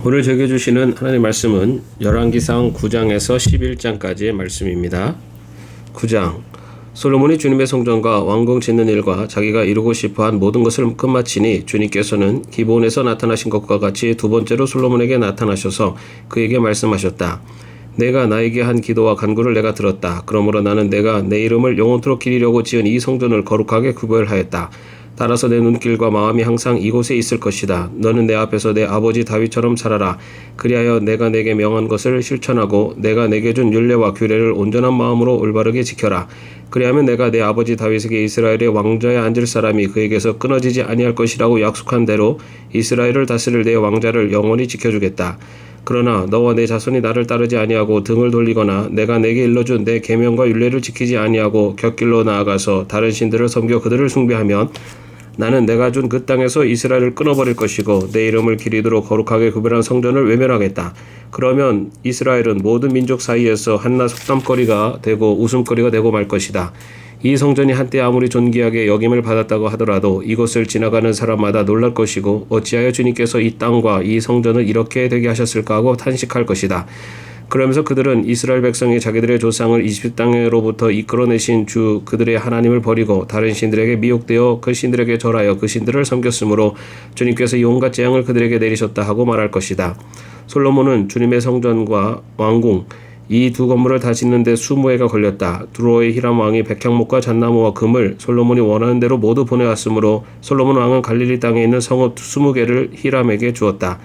오늘 저에게 주시는 하나님 말씀은 열왕기상 9장에서 11장까지의 말씀입니다. 9장 솔로몬이 주님의 성전과 왕궁 짓는 일과 자기가 이루고 싶어한 모든 것을 끝마치니 주님께서는 기브온에서 나타나신 것과 같이 두 번째로 솔로몬에게 나타나셔서 그에게 말씀하셨다. 내가 나에게 한 기도와 간구를 내가 들었다. 그러므로 나는 내가 내 이름을 영원토록 기리려고 지은 이 성전을 거룩하게 구별하였다. 따라서 내 눈길과 마음이 항상 이곳에 있을 것이다. 너는 내 앞에서 내 아버지 다윗처럼 살아라. 그리하여 내가 내게 명한 것을 실천하고 내가 내게 준 율례와 규례를 온전한 마음으로 올바르게 지켜라. 그리하면 내가 내 아버지 다윗에게 이스라엘의 왕좌에 앉을 사람이 그에게서 끊어지지 아니할 것이라고 약속한 대로 이스라엘을 다스릴 내 왕자를 영원히 지켜주겠다. 그러나 너와 내 자손이 나를 따르지 아니하고 등을 돌리거나 내가 내게 일러준 내 계명과 율례를 지키지 아니하고 곁길로 나아가서 다른 신들을 섬겨 그들을 숭배하면 나는 내가 준 그 땅에서 이스라엘을 끊어버릴 것이고 내 이름을 기리도록 거룩하게 구별한 성전을 외면하겠다. 그러면 이스라엘은 모든 민족 사이에서 한낱 속담거리가 되고 웃음거리가 되고 말 것이다. 이 성전이 한때 아무리 존귀하게 여김을 받았다고 하더라도 이곳을 지나가는 사람마다 놀랄 것이고 어찌하여 주님께서 이 땅과 이 성전을 이렇게 되게 하셨을까 하고 탄식할 것이다. 그러면서 그들은 이스라엘 백성이 자기들의 조상을 이집트 땅으로부터 이끌어내신 주 그들의 하나님을 버리고 다른 신들에게 미혹되어 그 신들에게 절하여 그 신들을 섬겼으므로 주님께서 이 온갖 재앙을 그들에게 내리셨다 하고 말할 것이다. 솔로몬은 주님의 성전과 왕궁 이 두 건물을 다 짓는데 20해가 걸렸다. 두로의 히람 왕이 백향목과 잣나무와 금을 솔로몬이 원하는 대로 모두 보내왔으므로 솔로몬 왕은 갈릴리 땅에 있는 성읍 20개를 히람에게 주었다.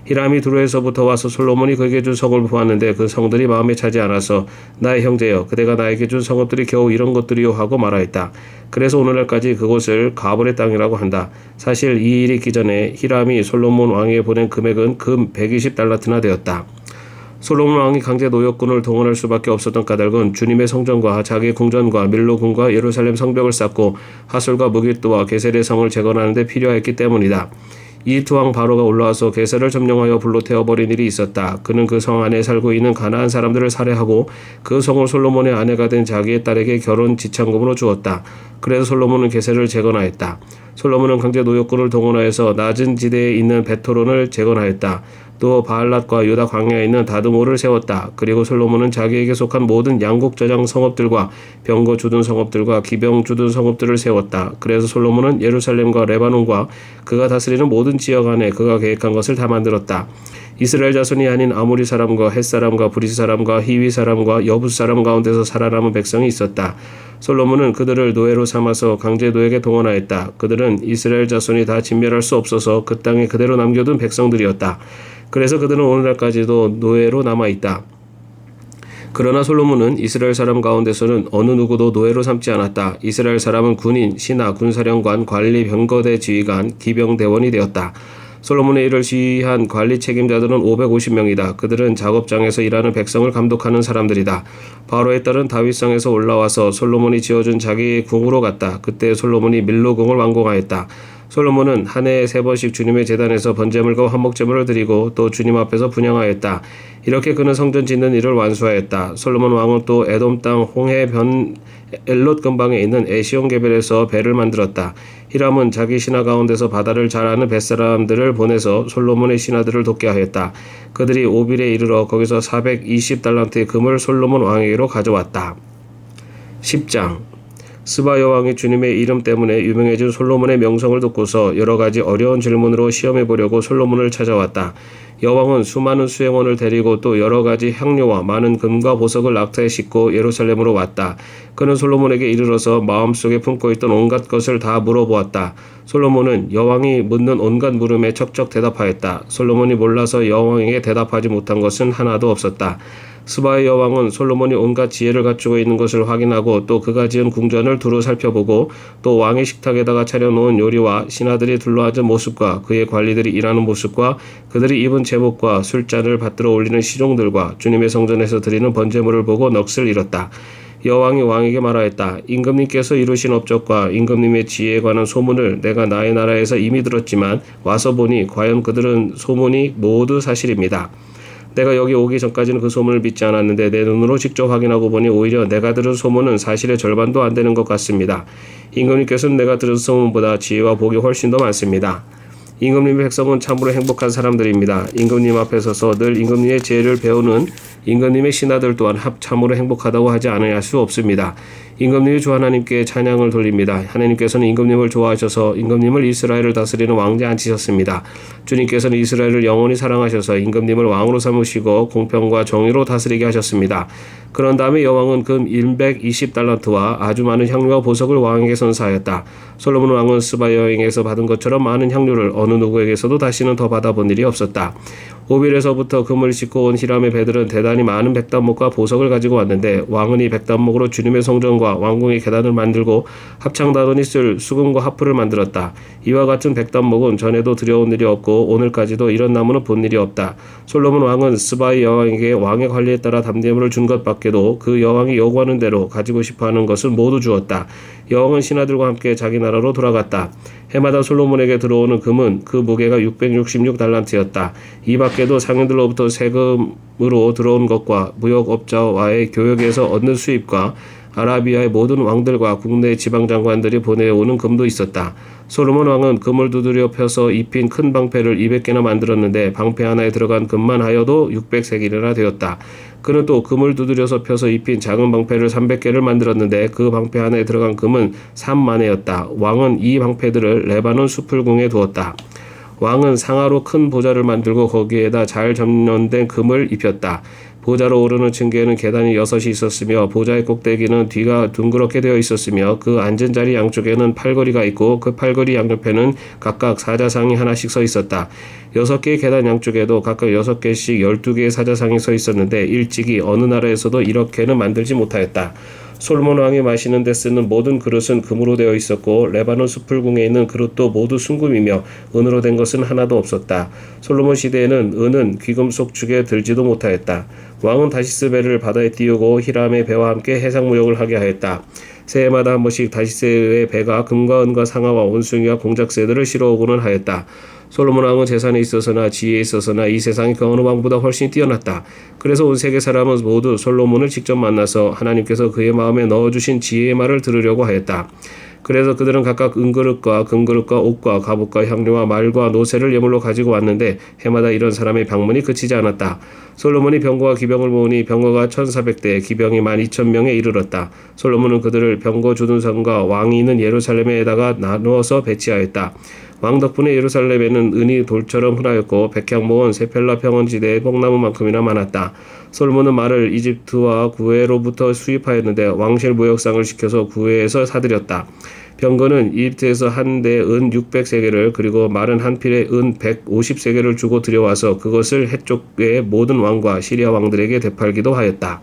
히람이 두로에서부터 와서 솔로몬이 그에게 준 성을 보았는데 그 성들이 마음에 차지 않아서 나의 형제여 그대가 나에게 준 성읍들이 겨우 이런 것들이요 하고 말하였다. 그래서 오늘날까지 그곳을 가볼의 땅이라고 한다. 사실 이 일이 있기 전에 히람이 솔로몬 왕에게 보낸 금액은 금 120달란트나 되었다. 솔로몬 왕이 강제 노역군을 동원할 수밖에 없었던 까닭은 주님의 성전과 자기의 궁전과 밀로궁과 예루살렘 성벽을 쌓고 하솔과 무길도와 게셀의 성을 재건하는 데 필요했기 때문이다. 이투왕 바로가 올라와서 게셀을 점령하여 불로 태워버린 일이 있었다. 그는 그 성 안에 살고 있는 가나안 사람들을 살해하고 그 성을 솔로몬의 아내가 된 자기의 딸에게 결혼 지참금으로 주었다. 그래서 솔로몬은 게셀을 재건하였다. 솔로몬은 강제 노역군을 동원하여서 낮은 지대에 있는 베토론을 재건하였다. 또 바알랏과 유다 광야에 있는 다드모를 세웠다. 그리고 솔로몬은 자기에게 속한 모든 양국 저장 성읍들과 병거 주둔 성읍들과 기병 주둔 성읍들을 세웠다. 그래서 솔로몬은 예루살렘과 레바논과 그가 다스리는 모든 지역 안에 그가 계획한 것을 다 만들었다. 이스라엘 자손이 아닌 아모리 사람과 헷 사람과 브리스 사람과 히위 사람과 여부 사람 가운데서 살아남은 백성이 있었다. 솔로몬은 그들을 노예로 삼아서 강제 노역에 동원하였다. 그들은 이스라엘 자손이 다 진멸할 수 없어서 그 땅에 그대로 남겨둔 백성들이었다. 그래서 그들은 오늘날까지도 노예로 남아있다. 그러나 솔로몬은 이스라엘 사람 가운데서는 어느 누구도 노예로 삼지 않았다. 이스라엘 사람은 군인, 신하, 군사령관, 관리, 병거대 지휘관, 기병대원이 되었다. 솔로몬의 일을 지휘한 관리 책임자들은 550명이다. 그들은 작업장에서 일하는 백성을 감독하는 사람들이다. 바로의 딸은 다윗성에서 올라와서 솔로몬이 지어준 자기의 궁으로 갔다. 그때 솔로몬이 밀로궁을 완공하였다. 솔로몬은 한 해에 3번씩 주님의 제단에서 번제물과 화목제물을 드리고 또 주님 앞에서 분향하였다. 이렇게 그는 성전 짓는 일을 완수하였다. 솔로몬 왕은 또 에돔 땅 홍해 변 엘롯 근방에 있는 에시온게벨에서 배를 만들었다. 히람은 자기 신하 가운데서 바다를 잘 아는 벳사람들을 보내서 솔로몬의 신하들을 돕게 하였다. 그들이 오빌에 이르러 거기서 420달란트의 금을 솔로몬 왕에게로 가져왔다. 10장 스바 여왕이 주님의 이름 때문에 유명해진 솔로몬의 명성을 듣고서 여러 가지 어려운 질문으로 시험해 보려고 솔로몬을 찾아왔다. 여왕은 수많은 수행원을 데리고 또 여러 가지 향료와 많은 금과 보석을 낙타에 싣고 예루살렘으로 왔다. 그는 솔로몬에게 이르러서 마음속에 품고 있던 온갖 것을 다 물어보았다. 솔로몬은 여왕이 묻는 온갖 물음에 척척 대답하였다. 솔로몬이 몰라서 여왕에게 대답하지 못한 것은 하나도 없었다. 스바의 여왕은 솔로몬이 온갖 지혜를 갖추고 있는 것을 확인하고 또 그가 지은 궁전을 두루 살펴보고 또 왕의 식탁에다가 차려놓은 요리와 신하들이 둘러앉은 모습과 그의 관리들이 일하는 모습과 그들이 입은 제복과 술잔을 받들어 올리는 시종들과 주님의 성전에서 드리는 번제물을 보고 넋을 잃었다. 여왕이 왕에게 말하였다. 임금님께서 이루신 업적과 임금님의 지혜에 관한 소문을 내가 나의 나라에서 이미 들었지만 와서 보니 과연 그들은 소문이 모두 사실입니다. 내가 여기 오기 전까지는 그 소문을 믿지 않았는데 내 눈으로 직접 확인하고 보니 오히려 내가 들은 소문은 사실의 절반도 안 되는 것 같습니다. 임금님께서는 내가 들은 소문보다 지혜와 복이 훨씬 더 많습니다. 임금님의 백성은 참으로 행복한 사람들입니다. 임금님 앞에 서서 늘 임금님의 지혜를 배우는 임금님의 신하들 또한 참으로 행복하다고 하지 않아야 할 수 없습니다. 임금님이 주 하나님께 찬양을 돌립니다. 하나님께서는 임금님을 좋아하셔서 임금님을 이스라엘을 다스리는 왕자에 앉히셨습니다. 주님께서는 이스라엘을 영원히 사랑하셔서 임금님을 왕으로 삼으시고 공평과 정의로 다스리게 하셨습니다. 그런 다음에 여왕은 금 120달란트와 아주 많은 향료와 보석을 왕에게 선사하였다. 솔로몬 왕은 스바 여행에서 받은 것처럼 많은 향료를 어느 누구에게서도 다시는 더 받아본 일이 없었다. 오빌에서부터 금을 싣고 온 히람의 배들은 대단히 많은 백단목과 보석을 가지고 왔는데 왕은 이 백단목으로 주님의 성전과 왕궁의 계단을 만들고 합창단원이 쓸 수금과 하프를 만들었다. 이와 같은 백단목은 전에도 들여온 일이 없고 오늘까지도 이런 나무는 본 일이 없다. 솔로몬 왕은 스바의 여왕에게 왕의 관리에 따라 담대물을 준 것밖에도 그 여왕이 요구하는 대로 가지고 싶어하는 것을 모두 주었다. 여왕은 신하들과 함께 자기 나라로 돌아갔다. 해마다 솔로몬에게 들어오는 금은 그 무게가 666달란트였다. 이 밖에도 상인들로부터 세금으로 들어온 것과 무역업자와의 교역에서 얻는 수입과 아라비아의 모든 왕들과 국내 지방장관들이 보내오는 금도 있었다. 솔로몬 왕은 금을 두드려 펴서 입힌 큰 방패를 200개나 만들었는데 방패 하나에 들어간 금만 하여도 600세겔이나 되었다. 그는 또 금을 두드려서 펴서 입힌 작은 방패를 300개를 만들었는데 그 방패 하나에 들어간 금은 3만회였다. 왕은 이 방패들을 레바논 수풀궁에 두었다. 왕은 상하로 큰 보좌를 만들고 거기에다 잘 점련된 금을 입혔다. 보좌로 오르는 층계에는 계단이 6이 있었으며 보좌의 꼭대기는 뒤가 둥그렇게 되어 있었으며 그 앉은 자리 양쪽에는 팔걸이가 있고 그 팔걸이 양옆에는 각각 사자상이 하나씩 서 있었다. 6개의 계단 양쪽에도 각각 6개씩 12개의 사자상이 서 있었는데 일찍이 어느 나라에서도 이렇게는 만들지 못하였다. 솔로몬 왕이 마시는 데 쓰는 모든 그릇은 금으로 되어 있었고 레바논 수풀궁에 있는 그릇도 모두 순금이며 은으로 된 것은 하나도 없었다. 솔로몬 시대에는 은은 귀금속 축에 들지도 못하였다. 왕은 다시스 배를 바다에 띄우고 히람의 배와 함께 해상무역을 하게 하였다. 새해마다 한 번씩 다시스의 배가 금과 은과 상아와 원숭이와 공작새들을 실어오고는 하였다. 솔로몬 왕은 재산에 있어서나 지혜에 있어서나 이 세상의 그 어느 왕보다 훨씬 뛰어났다. 그래서 온 세계 사람은 모두 솔로몬을 직접 만나서 하나님께서 그의 마음에 넣어주신 지혜의 말을 들으려고 하였다. 그래서 그들은 각각 은그릇과 금그릇과 옷과 갑옷과 향료와 말과 노새를 예물로 가지고 왔는데 해마다 이런 사람의 방문이 그치지 않았다. 솔로몬이 병거와 기병을 모으니 병거가 1400대, 기병이 12,000명에 이르렀다. 솔로몬은 그들을 병거 주둔선과 왕이 있는 예루살렘에다가 나누어서 배치하였다. 왕 덕분에 예루살렘에는 은이 돌처럼 흔하였고 백향목은 세펠라 평원지대의 뽕나무만큼이나 많았다. 솔로몬은 말을 이집트와 구해로부터 수입하였는데 왕실 무역상을 시켜서 구해에서 사들였다. 병거는 이집트에서 한 대 은 600세겔을 그리고 말은 한 필에 은 150세겔을 주고 들여와서 그것을 해쪽의 모든 왕과 시리아 왕들에게 되팔기도 하였다.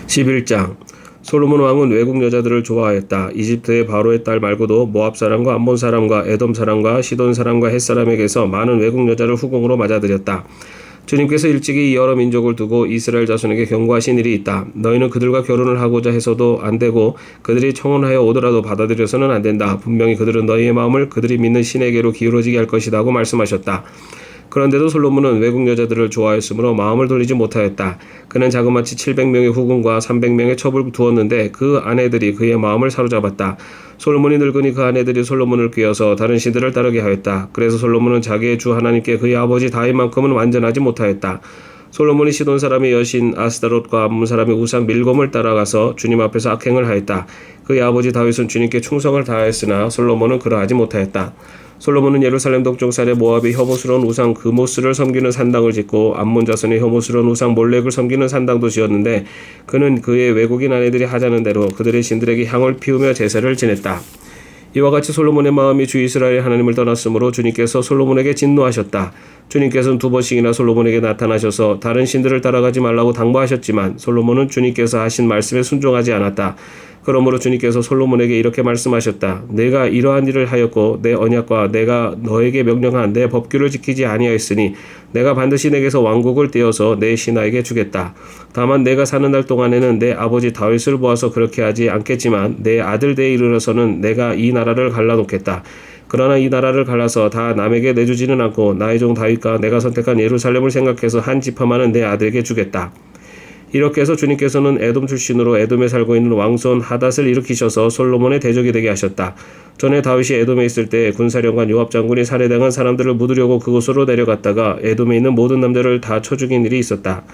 11장 솔로몬 왕은 외국 여자들을 좋아하였다. 이집트의 바로의 딸 말고도 모압 사람과 암몬 사람과 에돔 사람과 시돈 사람과 헷 사람에게서 많은 외국 여자를 후궁으로 맞아들였다. 주님께서 일찍이 여러 민족을 두고 이스라엘 자손에게 경고하신 일이 있다. 너희는 그들과 결혼을 하고자 해서도 안 되고 그들이 청혼하여 오더라도 받아들여서는 안 된다. 분명히 그들은 너희의 마음을 그들이 믿는 신에게로 기울어지게 할 것이다 고 말씀하셨다. 그런데도 솔로몬은 외국 여자들을 좋아했으므로 마음을 돌리지 못하였다. 그는 자그마치 700명의 후궁과 300명의 첩을 두었는데 그 아내들이 그의 마음을 사로잡았다. 솔로몬이 늙으니 그 아내들이 솔로몬을 꾀어서 다른 신들을 따르게 하였다. 그래서 솔로몬은 자기의 주 하나님께 그의 아버지 다윗만큼은 완전하지 못하였다. 솔로몬이 시돈 사람의 여신 아스타롯과 암몬 사람의 우상 밀곰을 따라가서 주님 앞에서 악행을 하였다. 그의 아버지 다윗은 주님께 충성을 다하였으나 솔로몬은 그러하지 못하였다. 솔로몬은 예루살렘 동쪽산의 모압의 혐오스러운 우상 그모스를 섬기는 산당을 짓고 암몬 자손의 혐오스러운 우상 몰렉을 섬기는 산당도 지었는데 그는 그의 외국인 아내들이 하자는 대로 그들의 신들에게 향을 피우며 제사를 지냈다. 이와 같이 솔로몬의 마음이 주 이스라엘 하나님을 떠났으므로 주님께서 솔로몬에게 진노하셨다. 주님께서는 2번씩이나 솔로몬에게 나타나셔서 다른 신들을 따라가지 말라고 당부하셨지만 솔로몬은 주님께서 하신 말씀에 순종하지 않았다. 그러므로 주님께서 솔로몬에게 이렇게 말씀하셨다. 내가 이러한 일을 하였고 내 언약과 내가 너에게 명령한 내 법규를 지키지 아니하였으니 내가 반드시 내게서 왕국을 떼어서 내 신하에게 주겠다. 다만 내가 사는 날 동안에는 내 아버지 다윗을 보아서 그렇게 하지 않겠지만 내 아들 때에 이르러서는 내가 이 나라를 갈라놓겠다. 그러나 이 나라를 갈라서 다 남에게 내주지는 않고 나의 종 다윗과 내가 선택한 예루살렘을 생각해서 한 지파만은 내 아들에게 주겠다. 이렇게 해서 주님께서는 에돔 출신으로 에돔에 살고 있는 왕손 하닷을 일으키셔서 솔로몬의 대적이 되게 하셨다. 전에 다윗이 에돔에 있을 때 군사령관 요압 장군이 살해당한 사람들을 묻으려고 그곳으로 내려갔다가 에돔에 있는 모든 남자를 다 쳐 죽인 일이 있었다.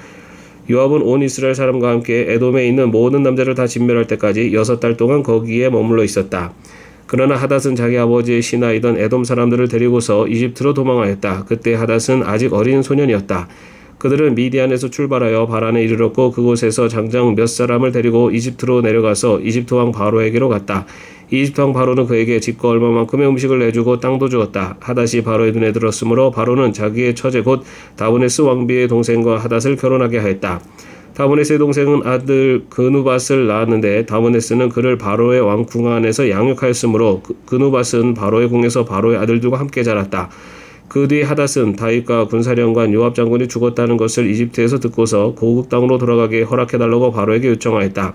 요압은 온 이스라엘 사람과 함께 에돔에 있는 모든 남자를 다 진멸할 때까지 6달 동안 거기에 머물러 있었다. 그러나 하닷은 자기 아버지의 신하이던 에돔 사람들을 데리고서 이집트로 도망하였다. 그때 하닷은 아직 어린 소년이었다. 그들은 미디안에서 출발하여 바란에 이르렀고 그곳에서 장정 몇 사람을 데리고 이집트로 내려가서 이집트 왕 바로에게로 갔다. 이집트 왕 바로는 그에게 집과 얼마만큼의 음식을 내주고 땅도 주었다. 하닷이 바로의 눈에 들었으므로 바로는 자기의 처제 곧 다브네스 왕비의 동생과 하닷을 결혼하게 하였다. 다브네스의 동생은 아들 그누밧을 낳았는데 다브네스는 그를 바로의 왕궁 안에서 양육하였으므로 그누밧은 바로의 궁에서 바로의 아들들과 함께 자랐다. 그 뒤 하닷은 다윗과 군사령관 요압 장군이 죽었다는 것을 이집트에서 듣고서 고국 땅으로 돌아가게 허락해달라고 바로에게 요청하였다.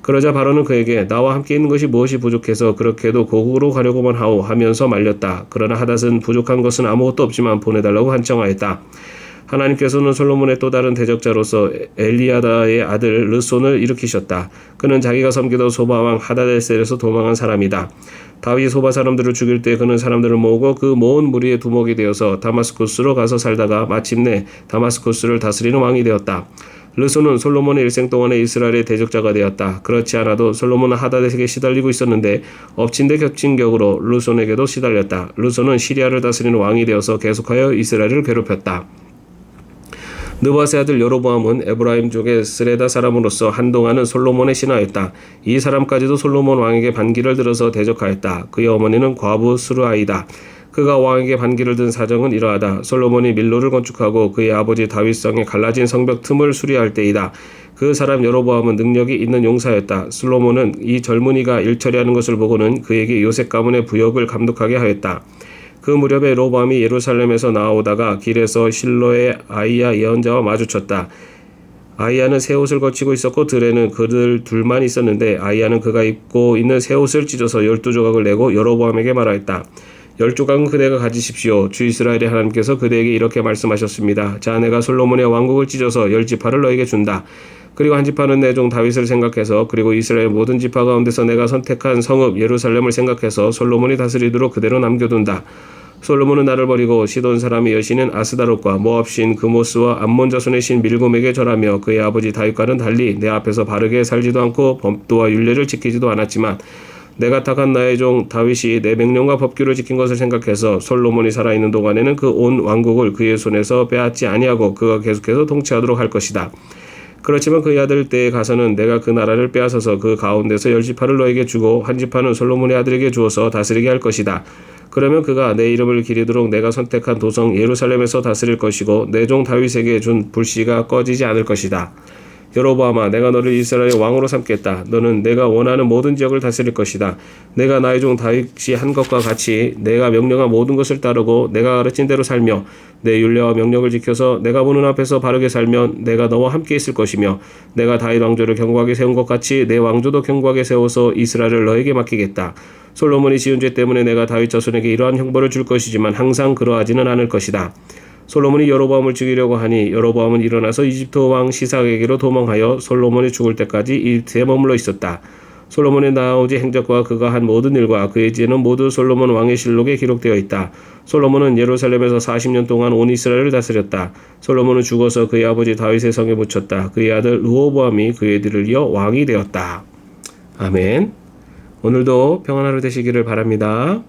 그러자 바로는 그에게 나와 함께 있는 것이 무엇이 부족해서 그렇게도 고국으로 가려고만 하오 하면서 말렸다. 그러나 하닷은 부족한 것은 아무것도 없지만 보내달라고 한청하였다. 하나님께서는 솔로몬의 또 다른 대적자로서 엘리야다의 아들 르손을 일으키셨다. 그는 자기가 섬기던 소바왕 하다데셀에서 도망한 사람이다. 다윗이 소바 사람들을 죽일 때 그는 사람들을 모으고 그 모은 무리의 두목이 되어서 다마스쿠스로 가서 살다가 마침내 다마스쿠스를 다스리는 왕이 되었다. 르손은 솔로몬의 일생 동안에 이스라엘의 대적자가 되었다. 그렇지 않아도 솔로몬은 하다데에게 시달리고 있었는데 엎친 데 겹친 격으로 르손에게도 시달렸다. 르손은 시리아를 다스리는 왕이 되어서 계속하여 이스라엘을 괴롭혔다. 느밧의 아들 여로보암은 에브라임 족의 스레다 사람으로서 한동안은 솔로몬의 신하였다. 이 사람까지도 솔로몬 왕에게 반기를 들어서 대적하였다. 그의 어머니는 과부 스루아이다. 그가 왕에게 반기를 든 사정은 이러하다. 솔로몬이 밀로를 건축하고 그의 아버지 다윗성에 갈라진 성벽 틈을 수리할 때이다. 그 사람 여로보암은 능력이 있는 용사였다. 솔로몬은 이 젊은이가 일 처리하는 것을 보고는 그에게 요셉 가문의 부역을 감독하게 하였다. 그 무렵에 로보암이 예루살렘에서 나오다가 길에서 실로의 아이야 예언자와 마주쳤다. 아이야는 새 옷을 거치고 있었고 들에는 그들 둘만 있었는데 아이야는 그가 입고 있는 새 옷을 찢어서 12조각을 내고 여로보암에게 말하였다. 10조각은 그대가 가지십시오. 주 이스라엘의 하나님께서 그대에게 이렇게 말씀하셨습니다. 자, 내가 솔로몬의 왕국을 찢어서 10지파를 너에게 준다. 그리고 한 지파는 내 종 다윗을 생각해서 그리고 이스라엘 모든 지파 가운데서 내가 선택한 성읍 예루살렘을 생각해서 솔로몬이 다스리도록 그대로 남겨둔다. 솔로몬은 나를 버리고 시돈 사람의 여신인 아스다롯과 모압 신 그모스와 암몬 자손의 신 밀곰에게 절하며 그의 아버지 다윗과는 달리 내 앞에서 바르게 살지도 않고 법도와 율례를 지키지도 않았지만 내가 택한 나의 종 다윗이 내 명령과 법규를 지킨 것을 생각해서 솔로몬이 살아있는 동안에는 그 온 왕국을 그의 손에서 빼앗지 아니하고 그가 계속해서 통치하도록 할 것이다. 그렇지만 그의 아들 때에 가서는 내가 그 나라를 빼앗아서 그 가운데서 10지파를 너에게 주고 한 지파는 솔로몬의 아들에게 주어서 다스리게 할 것이다. 그러면 그가 내 이름을 기리도록 내가 선택한 도성 예루살렘에서 다스릴 것이고 내 종 다윗에게 준 불씨가 꺼지지 않을 것이다. 여로보암아, 내가 너를 이스라엘의 왕으로 삼겠다. 너는 내가 원하는 모든 지역을 다스릴 것이다. 내가 나의 종 다윗이 한 것과 같이 내가 명령한 모든 것을 따르고 내가 가르친 대로 살며 내 율례와 명령을 지켜서 내가 보는 앞에서 바르게 살면 내가 너와 함께 있을 것이며 내가 다윗 왕조를 견고하게 세운 것 같이 내 왕조도 견고하게 세워서 이스라엘을 너에게 맡기겠다. 솔로몬이 지은 죄 때문에 내가 다윗 자손에게 이러한 형벌을 줄 것이지만 항상 그러하지는 않을 것이다. 솔로몬이 여로보암을 죽이려고 하니 여로보암은 일어나서 이집트 왕 시삭에게로 도망하여 솔로몬이 죽을 때까지 이집트에 머물러 있었다. 솔로몬의 아버지 행적과 그가 한 모든 일과 그의 지혜는 모두 솔로몬 왕의 실록에 기록되어 있다. 솔로몬은 예루살렘에서 40년 동안 온 이스라엘을 다스렸다. 솔로몬은 죽어서 그의 아버지 다윗의 성에 묻혔다. 그의 아들 르호보암이 그의 뒤를 이어 왕이 되었다. 아멘. 오늘도 평안한 하루 되시기를 바랍니다.